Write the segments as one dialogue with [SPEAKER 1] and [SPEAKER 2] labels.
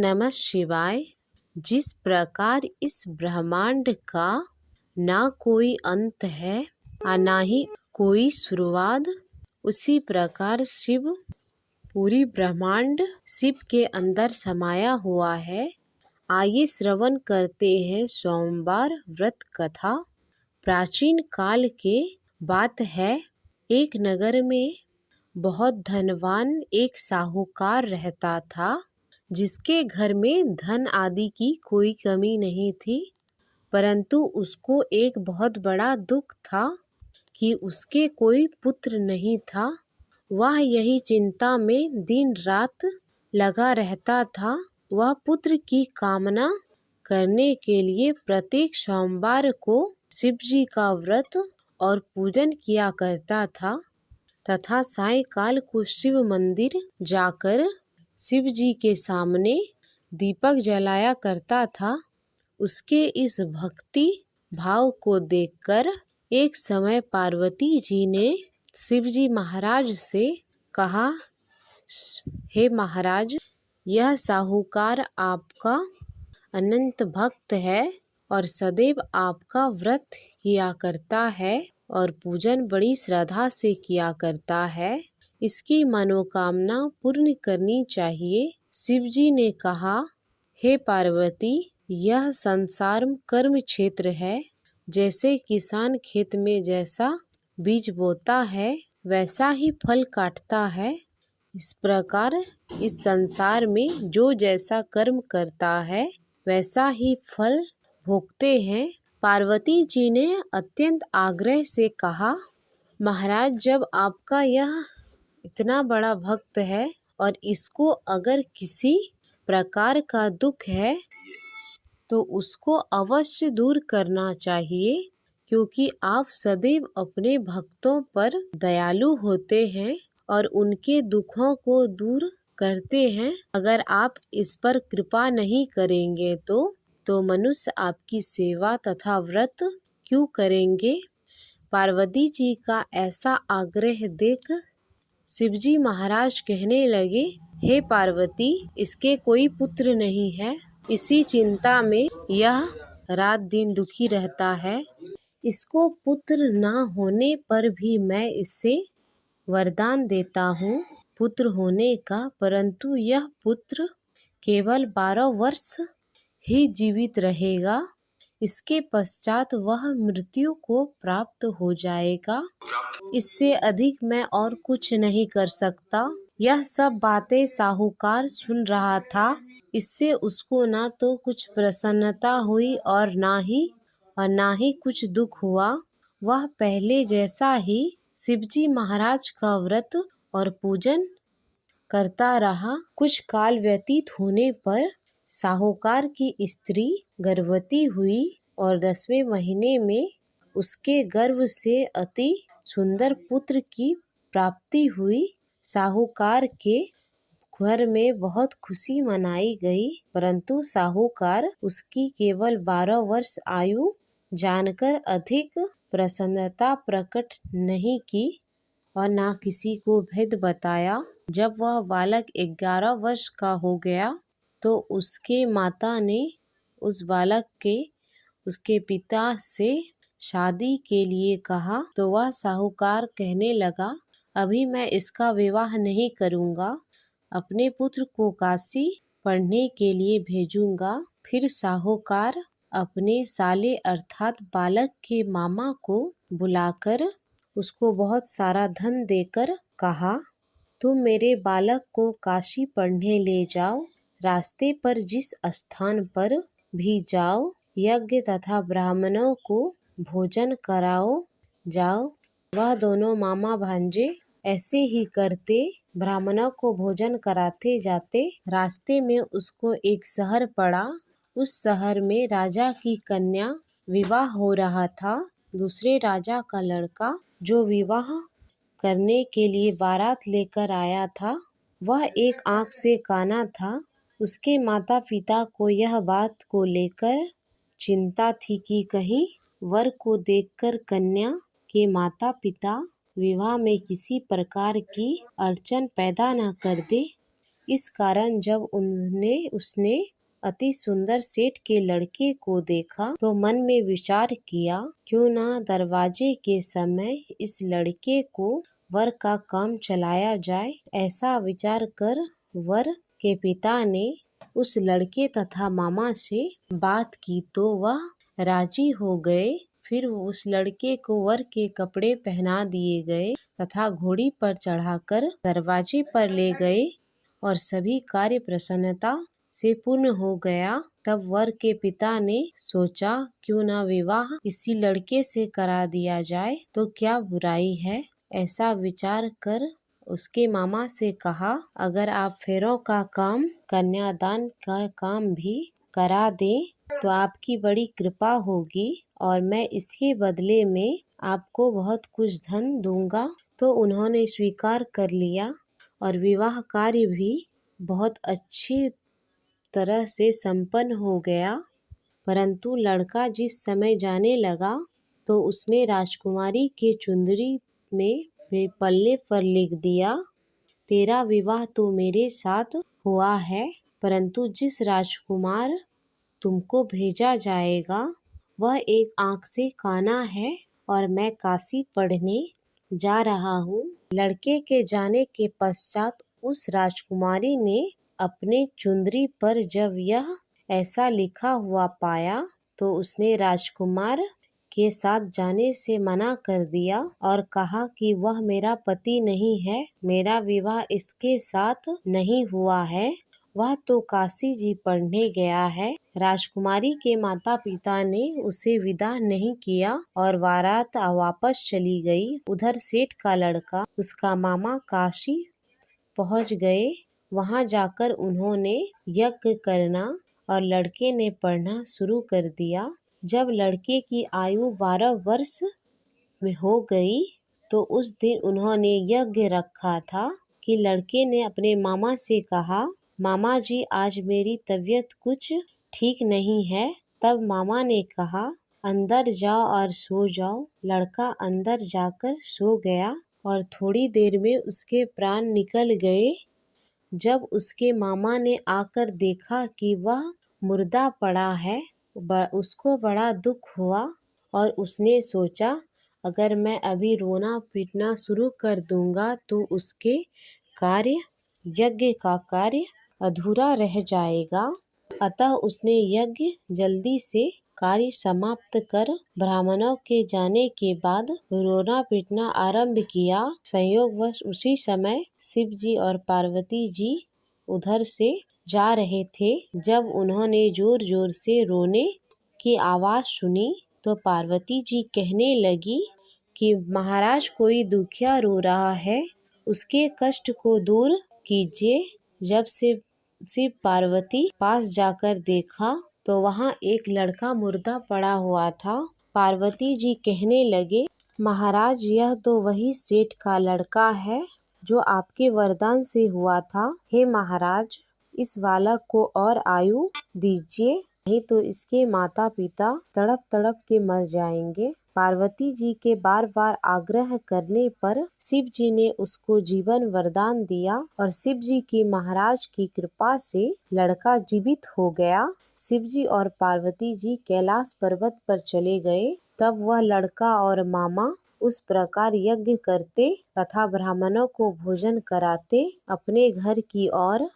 [SPEAKER 1] नमः शिवाय। जिस प्रकार इस ब्रह्मांड का ना कोई अंत है और ना ही कोई शुरुआत, उसी प्रकार शिव पूरी ब्रह्मांड शिव के अंदर समाया हुआ है। आइए श्रवण करते हैं सोमवार व्रत कथा। प्राचीन काल के बात है, एक नगर में बहुत धनवान एक साहूकार रहता था, जिसके घर में धन आदि की कोई कमी नहीं थी। परंतु उसको एक बहुत बड़ा दुख था कि उसके कोई पुत्र नहीं था। वह यही चिंता में दिन रात लगा रहता था। वह पुत्र की कामना करने के लिए प्रत्येक सोमवार को शिव जी का व्रत और पूजन किया करता था तथा सायंकाल को शिव मंदिर जाकर शिव जी के सामने दीपक जलाया करता था। उसके इस भक्ति भाव को देखकर एक समय पार्वती जी ने शिव जी महाराज से कहा, हे महाराज, यह साहूकार आपका अनंत भक्त है और सदैव आपका व्रत किया करता है और पूजन बड़ी श्रद्धा से किया करता है। इसकी मनोकामना पूर्ण करनी चाहिए। शिव जी ने कहा, हे पार्वती, यह संसार कर्म क्षेत्र है। जैसे किसान खेत में जैसा बीज बोता है वैसा ही फल काटता है, इस प्रकार इस संसार में जो जैसा कर्म करता है वैसा ही फल भोगते हैं। पार्वती जी ने अत्यंत आग्रह से कहा, महाराज, जब आपका यह इतना बड़ा भक्त है और इसको अगर किसी प्रकार का दुख है तो उसको अवश्य दूर करना चाहिए, क्योंकि आप सदैव अपने भक्तों पर दयालु होते हैं और उनके दुखों को दूर करते हैं। अगर आप इस पर कृपा नहीं करेंगे तो मनुष्य आपकी सेवा तथा व्रत क्यों करेंगे। पार्वती जी का ऐसा आग्रह देख शिवजी महाराज कहने लगे, हे पार्वती, इसके कोई पुत्र नहीं है। इसी चिंता में यह रात दिन दुखी रहता है। इसको पुत्र ना होने पर भी मैं इसे वरदान देता हूँ पुत्र होने का, परंतु यह पुत्र केवल 12 वर्ष ही जीवित रहेगा। इसके पश्चात वह मृत्यु को प्राप्त हो जाएगा। इससे अधिक मैं और कुछ नहीं कर सकता। यह सब बातें साहूकार सुन रहा था। इससे उसको ना तो कुछ प्रसन्नता हुई और ना ही कुछ दुख हुआ। वह पहले जैसा ही शिवजी महाराज का व्रत और पूजन करता रहा। कुछ काल व्यतीत होने पर साहूकार की स्त्री गर्भवती हुई और 10वें महीने में उसके गर्भ से अति सुंदर पुत्र की प्राप्ति हुई। साहूकार के घर में बहुत खुशी मनाई गई, परंतु साहूकार उसकी केवल 12 वर्ष आयु जानकर अधिक प्रसन्नता प्रकट नहीं की और ना किसी को भेद बताया। जब वह बालक 11 वर्ष का हो गया तो उसके माता ने उस बालक के उसके पिता से शादी के लिए कहा, तो वह साहूकार कहने लगा, अभी मैं इसका विवाह नहीं करूँगा, अपने पुत्र को काशी पढ़ने के लिए भेजूँगा। फिर साहूकार अपने साले अर्थात बालक के मामा को बुलाकर उसको बहुत सारा धन देकर कहा, तुम मेरे बालक को काशी पढ़ने ले जाओ। रास्ते पर जिस स्थान पर भी जाओ, यज्ञ तथा ब्राह्मणों को भोजन कराओ जाओ। वह दोनों मामा भांजे ऐसे ही करते, ब्राह्मणों को भोजन कराते जाते। रास्ते में उसको एक शहर पड़ा। उस शहर में राजा की कन्या विवाह हो रहा था। दूसरे राजा का लड़का जो विवाह करने के लिए बारात लेकर आया था, वह एक आंख से काना था। उसके माता पिता को यह बात को लेकर चिंता थी कि कहीं वर को देखकर कन्या के माता पिता विवाह में किसी प्रकार की अड़चन पैदा न कर दे। इस कारण जब उसने अति सुंदर सेठ के लड़के को देखा तो मन में विचार किया, क्यों ना दरवाजे के समय इस लड़के को वर का काम चलाया जाए। ऐसा विचार कर वर के पिता ने उस लड़के तथा मामा से बात की तो वह राजी हो गए। फिर उस लड़के को वर के कपड़े पहना दिए गए तथा घोड़ी पर चढ़ाकर दरवाजे पर ले गए और सभी कार्य प्रसन्नता से पूर्ण हो गया। तब वर के पिता ने सोचा, क्यों ना विवाह इसी लड़के से करा दिया जाए तो क्या बुराई है। ऐसा विचार कर उसके मामा से कहा, अगर आप फेरों का काम, कन्यादान का काम भी करा दें तो आपकी बड़ी कृपा होगी और मैं इसके बदले में आपको बहुत कुछ धन दूंगा। तो उन्होंने स्वीकार कर लिया और विवाह कार्य भी बहुत अच्छी तरह से संपन्न हो गया। परंतु लड़का जिस समय जाने लगा तो उसने राजकुमारी के चुंदरी में पल्ले पर लिख दिया, तेरा विवाह तो मेरे साथ हुआ है, परंतु जिस राजकुमार तुमको भेजा जाएगा वह एक आँख से काना है और मैं काशी पढ़ने जा रहा हूँ। लड़के के जाने के पश्चात उस राजकुमारी ने अपने चुंदरी पर जब यह ऐसा लिखा हुआ पाया तो उसने राजकुमार के साथ जाने से मना कर दिया और कहा कि वह मेरा पति नहीं है, मेरा विवाह इसके साथ नहीं हुआ है, वह तो काशी जी पढ़ने गया है। राजकुमारी के माता पिता ने उसे विदा नहीं किया और बारात वापस चली गई। उधर सेठ का लड़का, उसका मामा काशी पहुंच गए। वहां जाकर उन्होंने यज्ञ करना और लड़के ने पढ़ना शुरू कर दिया। जब लड़के की आयु 12 वर्ष में हो गई तो उस दिन उन्होंने यज्ञ रखा था कि लड़के ने अपने मामा से कहा, मामा जी आज मेरी तबीयत कुछ ठीक नहीं है। तब मामा ने कहा, अंदर जाओ और सो जाओ। लड़का अंदर जाकर सो गया और थोड़ी देर में उसके प्राण निकल गए। जब उसके मामा ने आकर देखा कि वह मुर्दा पड़ा है, उसको बड़ा दुख हुआ और उसने सोचा, अगर मैं अभी रोना पीटना शुरू कर दूंगा तो उसके यज्ञ का कार्य अधूरा रह जाएगा। अतः उसने यज्ञ जल्दी से कार्य समाप्त कर ब्राह्मणों के जाने के बाद रोना पीटना आरंभ किया। संयोगवश उसी समय शिव जी और पार्वती जी उधर से जा रहे थे। जब उन्होंने जोर जोर से रोने की आवाज़ सुनी तो पार्वती जी कहने लगी कि महाराज कोई दुखिया रो रहा है, उसके कष्ट को दूर कीजिए। जब से शिव पार्वती पास जाकर देखा तो वहाँ एक लड़का मुर्दा पड़ा हुआ था। पार्वती जी कहने लगे, महाराज यह तो वही सेठ का लड़का है जो आपके वरदान से हुआ था। हे महाराज, इस बालक को और आयु दीजिए, नहीं तो इसके माता पिता तड़प तड़प के मर जाएंगे। पार्वती जी के बार बार आग्रह करने पर शिव जी ने उसको जीवन वरदान दिया और शिव जी की महाराज की कृपा से लड़का जीवित हो गया। शिव जी और पार्वती जी कैलाश पर्वत पर चले गए। तब वह लड़का और मामा उस प्रकार यज्ञ करते तथा ब्राह्मणों को भोजन कराते अपने घर की ओर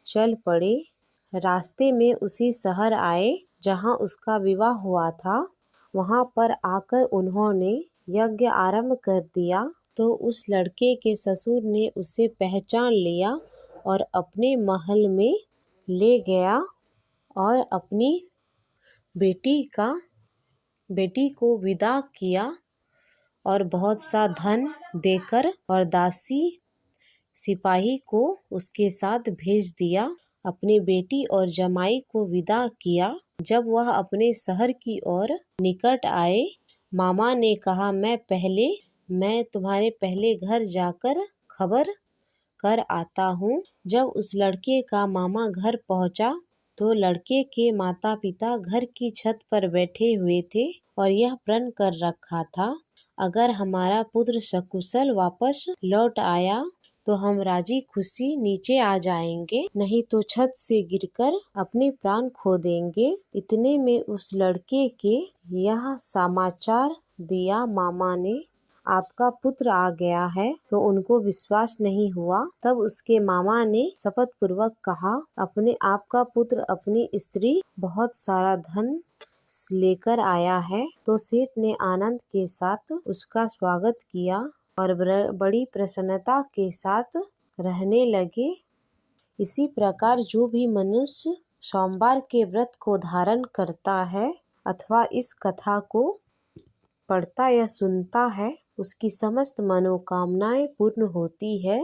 [SPEAKER 1] चल पड़े। रास्ते में उसी शहर आए जहाँ उसका विवाह हुआ था। वहाँ पर आकर उन्होंने यज्ञ आरंभ कर दिया तो उस लड़के के ससुर ने उसे पहचान लिया और अपने महल में ले गया और अपनी बेटी को विदा किया और बहुत सा धन देकर और दासी सिपाही को उसके साथ भेज दिया। अपनी बेटी और जमाई को विदा किया। जब वह अपने शहर की ओर निकट आए, मामा ने कहा, मैं तुम्हारे पहले घर जाकर खबर कर आता हूँ। जब उस लड़के का मामा घर पहुँचा तो लड़के के माता पिता घर की छत पर बैठे हुए थे और यह प्रण कर रखा था, अगर हमारा पुत्र सकुशल वापस लौट आया तो हम राजी खुशी नीचे आ जाएंगे, नहीं तो छत से गिरकर अपने प्राण खो देंगे। इतने में उस लड़के के यह समाचार दिया मामा ने, आपका पुत्र आ गया है। तो उनको विश्वास नहीं हुआ। तब उसके मामा ने शपथ पूर्वक कहा, अपने आप का पुत्र अपनी स्त्री बहुत सारा धन लेकर आया है। तो सेठ ने आनंद के साथ उसका स्वागत किया और बड़ी प्रसन्नता के साथ रहने लगे। इसी प्रकार जो भी मनुष्य सोमवार के व्रत को धारण करता है अथवा इस कथा को पढ़ता या सुनता है, उसकी समस्त मनोकामनाएं पूर्ण होती है।